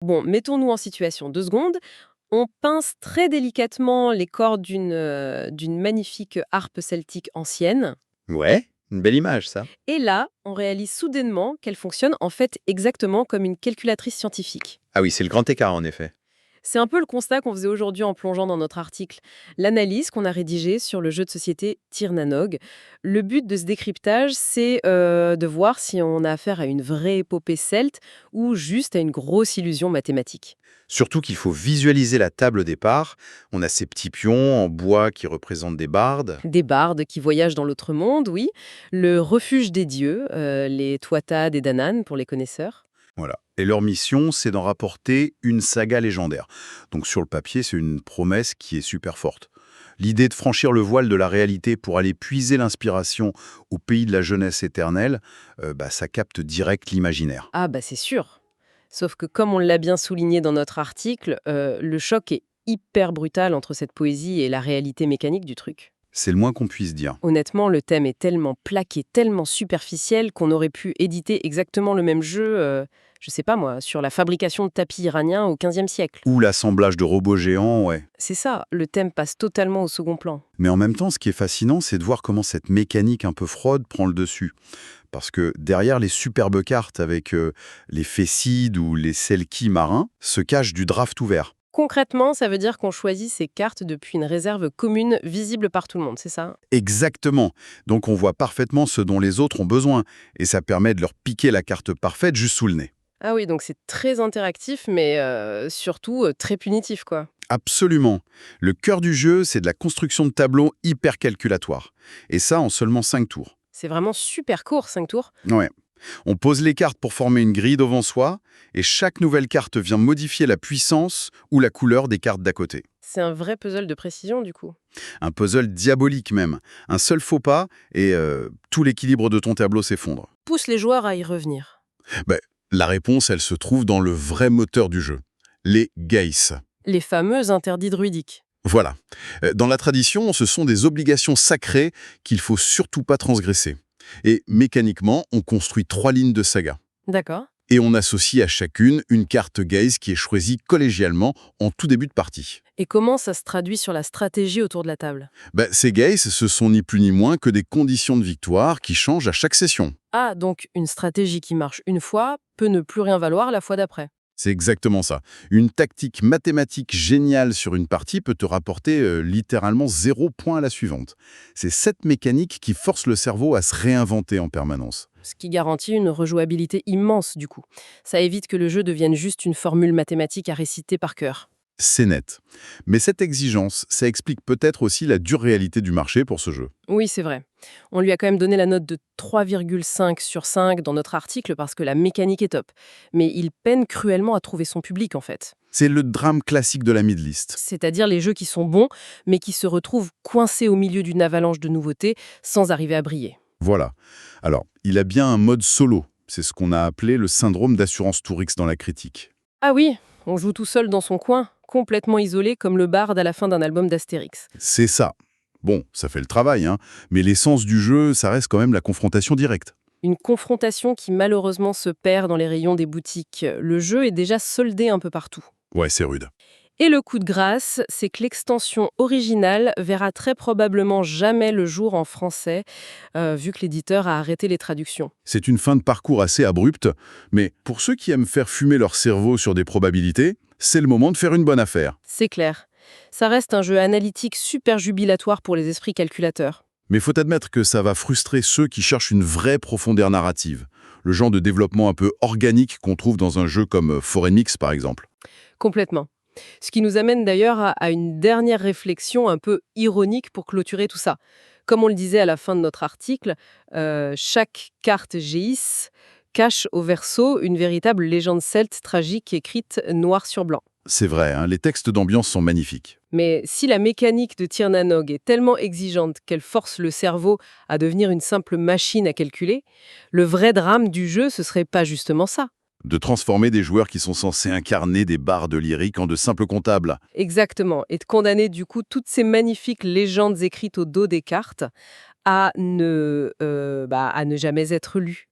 Bon, mettons-nous en situation 2 secondes. On pince très délicatement les cordes d'une magnifique harpe celtique ancienne Ouais, une belle image, ça. et là, on réalise soudainement qu'elle fonctionne en fait exactement comme une calculatrice scientifique. Ah oui, c'est le grand écart, en effet. C'est un peu le constat qu'on faisait aujourd'hui en plongeant dans notre article. L'analyse qu'on a rédigée sur le jeu de société Tirnanog. Le but de ce décryptage, c'est de voir si on a affaire à une vraie épopée celte ou juste à une grosse illusion mathématique. Surtout qu'il faut visualiser la table au départ. On a ces petits pions en bois qui représentent des bardes. Des bardes qui voyagent dans l'autre monde, oui. Le refuge des dieux, les Tuatha des Danann pour les connaisseurs. Voilà. Et leur mission, c'est d'en rapporter une saga légendaire. Donc sur le papier, c'est une promesse qui est super forte. L'idée de franchir le voile de la réalité pour aller puiser l'inspiration au pays de la jeunesse éternelle, ça capte direct l'imaginaire. Ah bah c'est sûr. Sauf que comme on l'a bien souligné dans notre article, le choc est hyper brutal entre cette poésie et la réalité mécanique du truc. C'est le moins qu'on puisse dire. Honnêtement, le thème est tellement plaqué, tellement superficiel qu'on aurait pu éditer exactement le même jeu, je sais pas moi, sur la fabrication de tapis iraniens au XVe siècle. Ou l'assemblage de robots géants, ouais. C'est ça, le thème passe totalement au second plan. Mais en même temps, ce qui est fascinant, c'est de voir comment cette mécanique un peu froide prend le dessus. Parce que derrière les superbes cartes avec les Fessides ou les Selkie marins, se cache du draft ouvert. Concrètement, ça veut dire qu'on choisit ces cartes depuis une réserve commune visible par tout le monde, c'est ça? Exactement. Donc on voit parfaitement ce dont les autres ont besoin. Et ça permet de leur piquer la carte parfaite juste sous le nez. Ah oui, donc c'est très interactif, mais surtout très punitif, quoi. Absolument. Le cœur du jeu, c'est de la construction de tableaux hyper calculatoires. Et ça en seulement 5 tours. C'est vraiment super court, 5 tours. Ouais. On pose les cartes pour former une grille devant soi, et chaque nouvelle carte vient modifier la puissance ou la couleur des cartes d'à côté. C'est un vrai puzzle de précision, du coup. Un puzzle diabolique même. Un seul faux pas, et tout l'équilibre de ton tableau s'effondre. Pousse les joueurs à y revenir. Ben, la réponse, elle se trouve dans le vrai moteur du jeu, les Geis. Les fameux interdits druidiques. Voilà. Dans la tradition, ce sont des obligations sacrées qu'il faut surtout pas transgresser. Et mécaniquement, on construit 3 lignes de saga. D'accord. Et on associe à chacune une carte Geis qui est choisie collégialement en tout début de partie. Et comment ça se traduit sur la stratégie autour de la table? Ces Geis, ce sont ni plus ni moins que des conditions de victoire qui changent à chaque session. Ah, donc une stratégie qui marche une fois peut ne plus rien valoir la fois d'après. C'est exactement ça. Une tactique mathématique géniale sur une partie peut te rapporter littéralement 0 point à la suivante. C'est cette mécanique qui force le cerveau à se réinventer en permanence. Ce qui garantit une rejouabilité immense, du coup. Ça évite que le jeu devienne juste une formule mathématique à réciter par cœur. C'est net. Mais cette exigence, ça explique peut-être aussi la dure réalité du marché pour ce jeu. Oui, c'est vrai. On lui a quand même donné la note de 3,5 sur 5 dans notre article parce que la mécanique est top. Mais il peine cruellement à trouver son public, en fait. C'est le drame classique de la mid-list. C'est-à-dire les jeux qui sont bons, mais qui se retrouvent coincés au milieu d'une avalanche de nouveautés sans arriver à briller. Voilà. Alors, il a bien un mode solo. C'est ce qu'on a appelé le syndrome d'assurance Tourix dans la critique. Ah oui, on joue tout seul dans son coin, complètement isolé comme le barde à la fin d'un album d'Astérix. C'est ça. Bon, ça fait le travail, hein, mais l'essence du jeu, ça reste quand même la confrontation directe. Une confrontation qui malheureusement se perd dans les rayons des boutiques. Le jeu est déjà soldé un peu partout. Ouais, c'est rude. Et le coup de grâce, c'est que l'extension originale verra très probablement jamais le jour en français, vu que l'éditeur a arrêté les traductions. C'est une fin de parcours assez abrupte, mais pour ceux qui aiment faire fumer leur cerveau sur des probabilités, c'est le moment de faire une bonne affaire. C'est clair. Ça reste un jeu analytique super jubilatoire pour les esprits calculateurs. Mais faut admettre que ça va frustrer ceux qui cherchent une vraie profondeur narrative. Le genre de développement un peu organique qu'on trouve dans un jeu comme Forenix, par exemple. Complètement. Ce qui nous amène d'ailleurs à une dernière réflexion un peu ironique pour clôturer tout ça. Comme on le disait à la fin de notre article, chaque carte Géis cache au verso une véritable légende celte tragique écrite noir sur blanc. C'est vrai, hein, les textes d'ambiance sont magnifiques. Mais si la mécanique de Tirnanog est tellement exigeante qu'elle force le cerveau à devenir une simple machine à calculer, le vrai drame du jeu, ce serait pas justement ça. De transformer des joueurs qui sont censés incarner des bardes lyriques en de simples comptables. Exactement, et de condamner du coup toutes ces magnifiques légendes écrites au dos des cartes à ne jamais être lues.